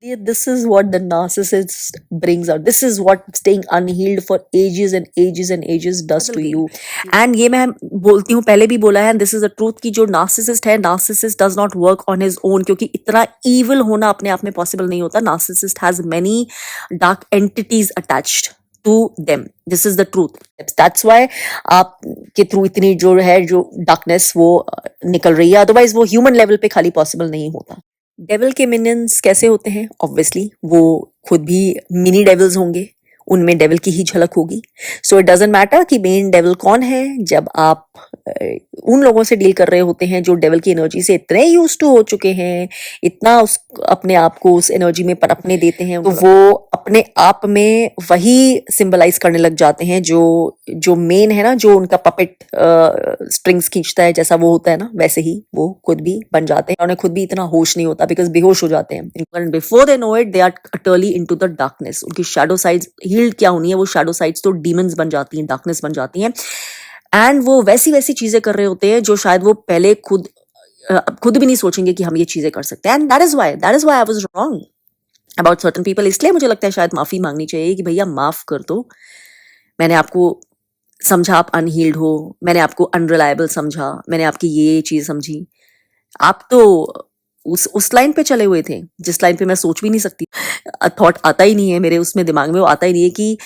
This is what the narcissist brings out. This is what staying unhealed for ages and ages and ages does to you. And ये मैं बोलती हूँ, पहले भी बोला है, and this is the truth कि जो narcissist है, narcissist does not work on his own, क्योंकि इतना evil होना अपने आप में possible नहीं होता. Narcissist has many dark entities attached to them. This is the truth. That's why आप के थ्रू इतनी जो है जो darkness वो निकल रही है. Otherwise वो human level पे खाली possible नहीं होता. डेविल के मिनियंस कैसे होते हैं? ऑब्वियसली वो खुद भी मिनी डेविल्स होंगे, उनमें डेविल की ही झलक होगी. सो इट डजंट मैटर कि मेन डेविल कौन है. जब आप उन लोगों से डील कर रहे होते हैं जो डेविल की एनर्जी से इतने यूज टू हो चुके हैं, इतना उस अपने आप को उस एनर्जी में पनपने देते हैं, तो वो अपने आप में वही सिंबलाइज करने लग जाते हैं जो मेन है ना, जो उनका पपेट स्ट्रिंग्स खींचता है, जैसा वो होता है ना, वैसे ही वो खुद भी बन जाते हैं. उन्हें खुद भी इतना होश नहीं होता, बिकॉज बेहोश हो जाते हैं. Before they know it they are utterly into the darkness. उनकी शैडो साइड्स हील्ड क्या होनी है, वो शैडो साइड्स तो डीमंस बन जाती हैं, डार्कनेस बन जाती हैं. एंड वो वैसी वैसी चीजें कर रहे होते हैं जो शायद वो पहले खुद भी नहीं सोचेंगे कि हम ये चीजें कर सकते हैं. And that is why I was wrong about certain people. इसलिए मुझे लगता है शायद माफी मांगनी चाहिए कि भैया माफ कर दो, मैंने आपको समझा आप अनहील्ड हो, मैंने आपको अनरिलायबल समझा, मैंने आपकी ये चीज समझी. आप तो उस लाइन पे चले हुए थे जिस लाइन पे मैं सोच भी नहीं सकती. थॉट आता ही नहीं है मेरे उसमें, दिमाग में वो आता ही नहीं है कि,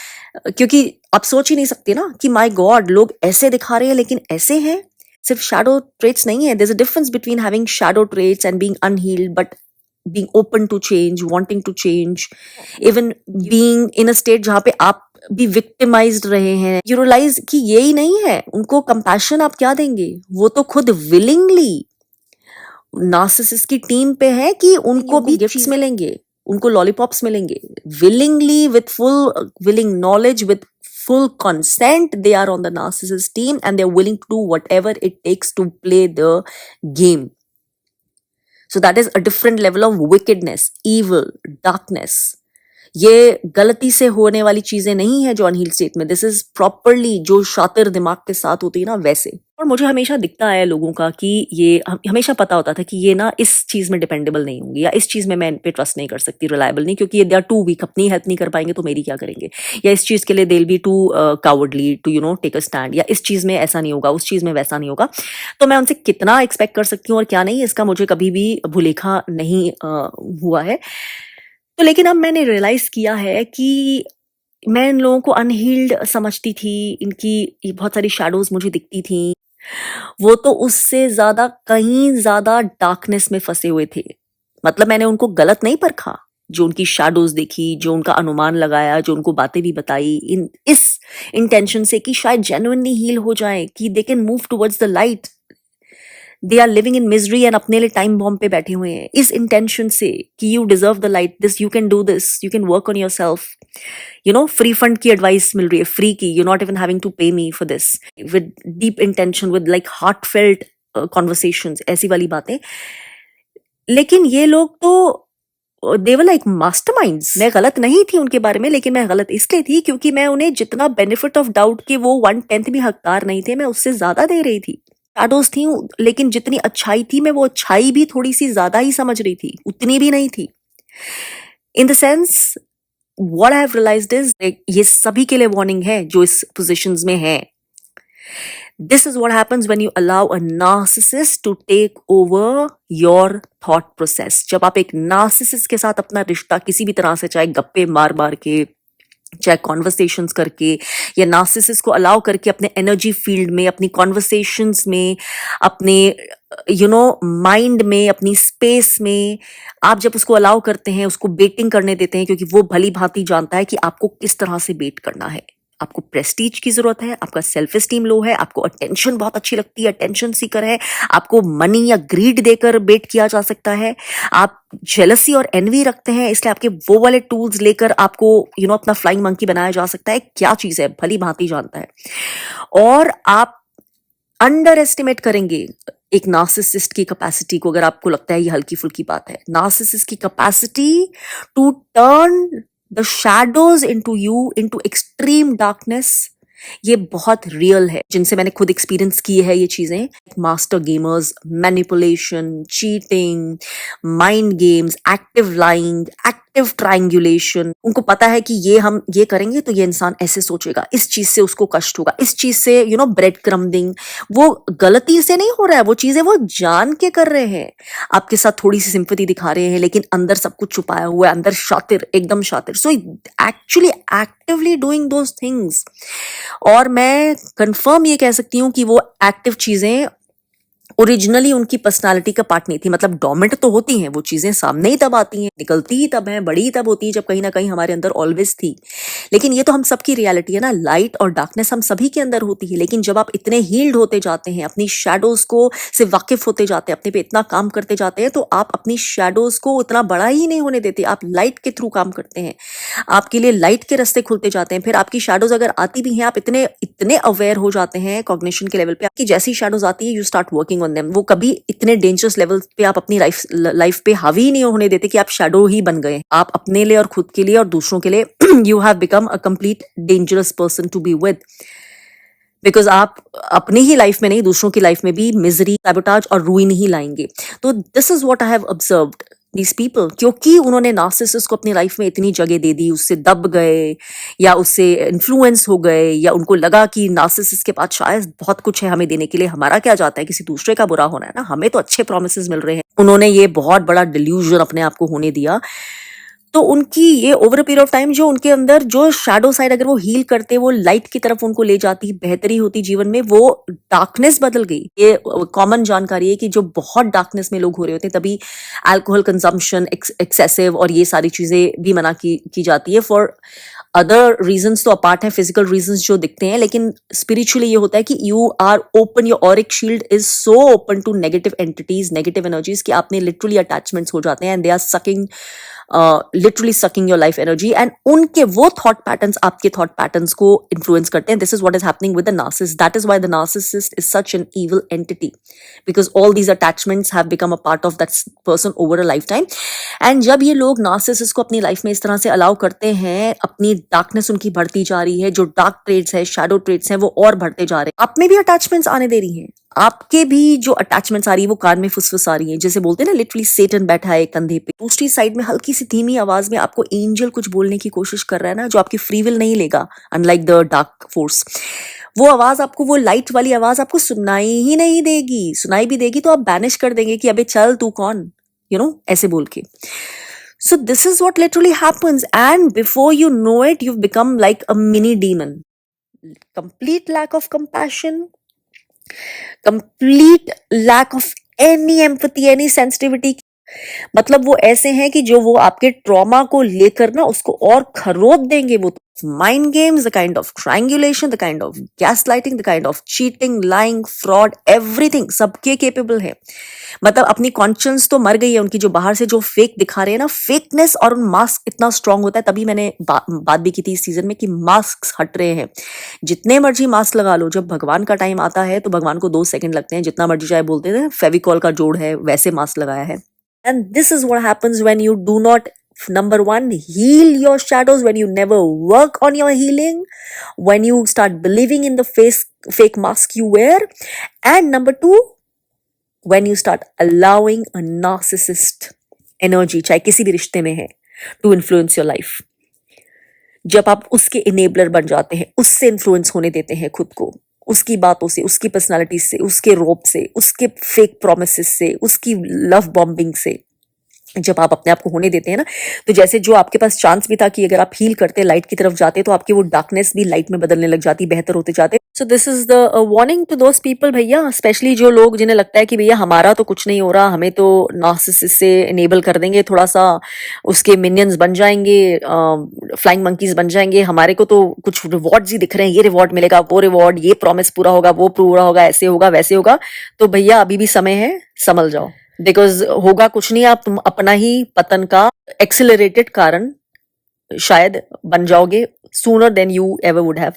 क्योंकि आप सोच ही नहीं सकते ना कि माय गॉड लोग ऐसे दिखा रहे हैं लेकिन ऐसे हैं. सिर्फ शैडो ट्रेट्स नहीं है. There is a difference between having shadow traits and being unhealed, but being open to change, wanting to change, even being in a state जहाँ पे आप भी victimized रहे हैं. You realize कि यही नहीं है. उनको compassion आप क्या देंगे? वो तो खुद willingly नार्सिसिस्ट की टीम पे है कि उनको भी गिफ्ट्स मिलेंगे, उनको लॉलीपॉप्स मिलेंगे. willingly, with full willing knowledge, with full consent, they are on the narcissist team and they're willing to do whatever it takes to play the game. So that is a different level of wickedness, evil, darkness. ये गलती से होने वाली चीजें नहीं है जो unhealed state में. दिस इज प्रॉपरली जो शातिर दिमाग के साथ होती है ना, वैसे. और मुझे हमेशा दिखता है लोगों का कि ये हमेशा पता होता था कि ये ना इस चीज में डिपेंडेबल नहीं होंगी, या इस चीज में मैं इन पे ट्रस्ट नहीं कर सकती, रिलायबल नहीं, क्योंकि दे आर टू वीक, अपनी हेल्प नहीं कर पाएंगे तो मेरी क्या करेंगे, या इस चीज के लिए they will be too cowardly to take a stand, या इस चीज में ऐसा नहीं होगा, उस चीज में वैसा नहीं होगा. तो मैं उनसे कितना एक्सपेक्ट कर सकती हूँ और क्या नहीं, इसका मुझे कभी भी भूलेखा नहीं हुआ है. तो लेकिन अब मैंने रियलाइज किया है कि मैं इन लोगों को अनहील्ड समझती थी, इनकी बहुत सारी शैडोज मुझे दिखती थी. वो तो उससे ज्यादा, कहीं ज्यादा डार्कनेस में फंसे हुए थे. मतलब मैंने उनको गलत नहीं परखा, जो उनकी शैडोज देखी, जो उनका अनुमान लगाया, जो उनको बातें भी बताई, इस इंटेंशन से कि शायद जेन्युइनली हील हो जाए, कि they can move towards the light. They are living in misery and अपने लिए टाइम बॉम्ब पे बैठे हुए हैं इस इंटेंशन से कि you deserve the light, this you can do, this you can work on yourself. Free fund की एडवाइस मिल रही है, फ्री की, you not even having to pay me for this, with deep intention, with like heartfelt conversations, ऐसी वाली बातें. लेकिन ये लोग तो दे वर लाइक मास्टरमाइंड्स. मैं गलत नहीं थी उनके बारे में, लेकिन मैं गलत इसलिए थी क्योंकि मैं उन्हें जितना बेनिफिट ऑफ डाउट के वो 1/10 भी हकदार नहीं थे, मैं उससे ज्यादा दे रही थी. शैडोज थी, लेकिन जितनी अच्छाई थी मैं वो अच्छाई भी थोड़ी सी ज्यादा ही समझ रही थी, उतनी भी नहीं थी. In the sense what I have realised is, ये सभी के लिए वार्निंग है जो इस पोजीशंस में है. This is what happens when you allow a narcissist to take over your thought process. जब आप एक narcissist के साथ अपना रिश्ता किसी भी तरह से, चाहे गप्पे मार मार के, चाहे कॉन्वर्सेशंस करके, या नार्सिसिस्ट को अलाउ करके अपने एनर्जी फील्ड में, अपनी कॉन्वर्सेशंस में, अपने माइंड में, अपनी स्पेस में, आप जब उसको अलाउ करते हैं, उसको बेटिंग करने देते हैं, क्योंकि वो भली भांति जानता है कि आपको किस तरह से बेट करना है. आपको प्रेस्टीज की जरूरत है, आपका सेल्फ एस्टीम लो है, आपको अटेंशन बहुत अच्छी लगती है, अटेंशन सीकर है, आपको मनी या ग्रीड देकर बेट किया जा सकता है, आप जेलसी और एनवी रखते हैं, इसलिए आपके वो वाले टूल्स लेकर आपको अपना फ्लाइंग मंकी बनाया जा सकता है. क्या चीज है भली भांति जानता है. और आप अंडर एस्टिमेट करेंगे एक नार्सिसिस्ट की कैपेसिटी को, अगर आपको लगता है ये हल्की फुल्की बात है. नार्सिसिस्ट की capacity to turn the shadows into you into extreme darkness, ये बहुत रियल है, जिनसे मैंने खुद एक्सपीरियंस की है ये चीजें. Master gamers, manipulation, cheating, mind games, active lying, active triangulation, उनको पता है कि ये हम ये करेंगे तो ये इंसान ऐसे सोचेगा, इस चीज से उसको कष्ट होगा, इस चीज से ब्रेड क्रम्बिंग, वो गलती से नहीं हो रहा है, वो चीजें वो जान के कर रहे हैं, आपके साथ थोड़ी सी सिंपैथी दिखा रहे हैं लेकिन अंदर सब कुछ छुपाया हुआ है, अंदर शातिर, एकदम शातिर, so actually actively doing those things. और मैं कंफर्म ये कह सकती हूँ कि वो एक्टिव चीजें ओरिजिनली उनकी पर्सनालिटी का पार्ट नहीं थी। मतलब डोमिनेंट तो होती हैं, वो चीजें सामने ही तब आती हैं, निकलती ही तब हैं, बड़ी ही तब होती है जब कहीं ना कहीं हमारे अंदर ऑलवेज थी। लेकिन ये तो हम सबकी रियलिटी है ना, लाइट और डार्कनेस हम सभी के अंदर होती है। लेकिन जब आप इतने हील्ड होते जाते हैं, अपनी शेडोज को से वाकिफ होते जाते हैं, अपने पे इतना काम करते जाते हैं, तो आप अपनी शेडोज को उतना बड़ा ही नहीं होने देते, आप लाइट के थ्रू काम करते हैं, आपके लिए लाइट के रास्ते खुलते जाते हैं। फिर आपकी शेडोज अगर आती भी हैं, आप इतने इतने अवेयर हो जाते हैं कॉग्निशन के लेवल पे, आपकी जैसी शेडोज आती है you start working on them. वो कभी इतने डेंजरस लेवल पे आप अपनी लाइफ पे हावी ही नहीं होने देते कि आप शेडो ही बन गए। आप अपने लिए और खुद के लिए और दूसरों के लिए you have become a complete dangerous person to be with, because आप अपनी ही लाइफ में नहीं दूसरों की लाइफ में भी मिजरी, सैबोटाज और रूइन ही लाएंगे। तो this is what I have observed these people, क्योंकि उन्होंने नार्सिसिस्ट को अपनी लाइफ में इतनी जगह दे दी, उससे दब गए या उससे इन्फ्लुएंस हो गए, या उनको लगा कि नार्सिसिस्ट के पास शायद बहुत कुछ है हमें देने के लिए, हमारा क्या जाता है, किसी दूसरे का बुरा होना है ना, हमें तो अच्छे प्रोमिसेस मिल रहे हैं। उन्होंने ये बहुत बड़ा डिल्यूजन अपने आप को होने दिया। तो उनकी ये over a period of time जो उनके अंदर जो शैडो साइड अगर वो हील करते, वो लाइट की तरफ उनको ले जाती, बेहतरी होती जीवन में, वो डार्कनेस बदल गई। ये कॉमन जानकारी है कि जो बहुत डार्कनेस में लोग हो रहे होते हैं, तभी अल्कोहल कंजम्पशन एक्सेसिव और ये सारी चीजें भी मना की जाती है। फॉर अदर रीजंस तो अपार्ट है, फिजिकल रीजंस जो दिखते हैं, लेकिन स्पिरिचुअली ये होता है कि you are open, your auric shield is so open to negative entities, negative energies, कि आपने लिटरली अटैचमेंट्स हो जाते हैं, and they are sucking, literally sucking your life energy, and उनके वो थॉट पैटर्न्स आपके थॉट पैटर्न्स को इन्फ्लुएंस करते हैं। This is what is happening with the narcissist, that is why the narcissist is such an evil entity, because all these attachments have become a part of that person over a life time. And जब ये लोग narcissist को अपनी life में इस तरह से allow करते हैं, अपनी डार्कनेस उनकी बढ़ती जा रही है, जो डार्क ट्रेड्स है, शैडो ट्रेड्स हैं, वो और बढ़ते जा रहे हैं, आप में भी अटैचमेंट्स आने दे रही हैं, आपके भी जो अटैचमेंट्स आ रही है वो कान में फुसफुस आ रही है, जैसे बोलते हैं ना लिटरली सेटन बैठा है कंधे पे। दूसरी साइड में हल्की सी धीमी आवाज में आपको एंजल कुछ बोलने की कोशिश कर रहा है ना, जो आपकी फ्री विल नहीं लेगा, अनलाइक द डार्क फोर्स। वो आवाज आपको, वो लाइट वाली आवाज आपको सुनाई ही नहीं देगी, सुनाई भी देगी तो आप बैनिश कर देंगे कि अबे चल तू कौन, ऐसे बोल के। So this is what literally happens, and before you know it, you've become like a mini demon. Complete lack of compassion, complete lack of any empathy, any sensitivity. मतलब वो ऐसे हैं कि जो वो आपके ट्रॉमा को लेकर ना उसको और खरोद देंगे। वो mind games, the kind of triangulation, the kind of gas lighting, the kind of cheating, lying, fraud, everything सबके केपेबल है। मतलब अपनी कॉन्शियंस तो मर गई है उनकी, जो बाहर से जो फेक दिखा रहे हैं ना, फेकनेस और उन मास्क इतना स्ट्रांग होता है। तभी मैंने बात भी की थी इस सीजन में कि मास्क हट रहे हैं। जितने मर्जी मास्क लगा लो, जब भगवान का टाइम आता है तो भगवान को 2 सेकंड लगते हैं, जितना मर्जी चाहे बोलते हैं फेविकॉल का जोड़ है वैसे मास्क लगाया है। And this is what happens when you do not, number one, heal your shadows, when you never work on your healing, when you start believing in the fake mask you wear, and number two, when you start allowing a narcissist energy, चाहे किसी भी रिश्ते में है, to influence your life. जब आप उसके enabler बन जाते हैं, उससे influence होने देते हैं खुद को, उसकी बातों से, उसकी पर्सनालिटी से, उसके रोप से, उसके फेक प्रोमिसेस से, उसकी लव बॉम्बिंग से, जब आप अपने आप को होने देते हैं ना, तो जैसे जो आपके पास चांस भी था कि अगर आप हील करते, लाइट की तरफ जाते, तो आपकी वो डार्कनेस भी लाइट में बदलने लग जाती, बेहतर होते जाते। So this is the warning to those people भैया, स्पेशली जो लोग जिन्हें लगता है कि भैया हमारा तो कुछ नहीं हो रहा, हमें तो नार्सिसिस्ट से इनेबल कर देंगे, थोड़ा सा उसके मिनियंस बन जाएंगे, फ्लाइंग मंकीज बन जाएंगे, हमारे को तो कुछ रिवॉर्ड्स ही दिख रहे हैं, ये रिवॉर्ड मिलेगा, वो रिवॉर्ड, ये प्रॉमिस पूरा होगा, वो पूरा होगा, ऐसे होगा, वैसे होगा। तो भैया अभी भी समय है, संभल जाओ, बिकॉज होगा कुछ नहीं, आप तुम अपना ही पतन का एक्सेलरेटेड कारण शायद बन जाओगे sooner than you ever would have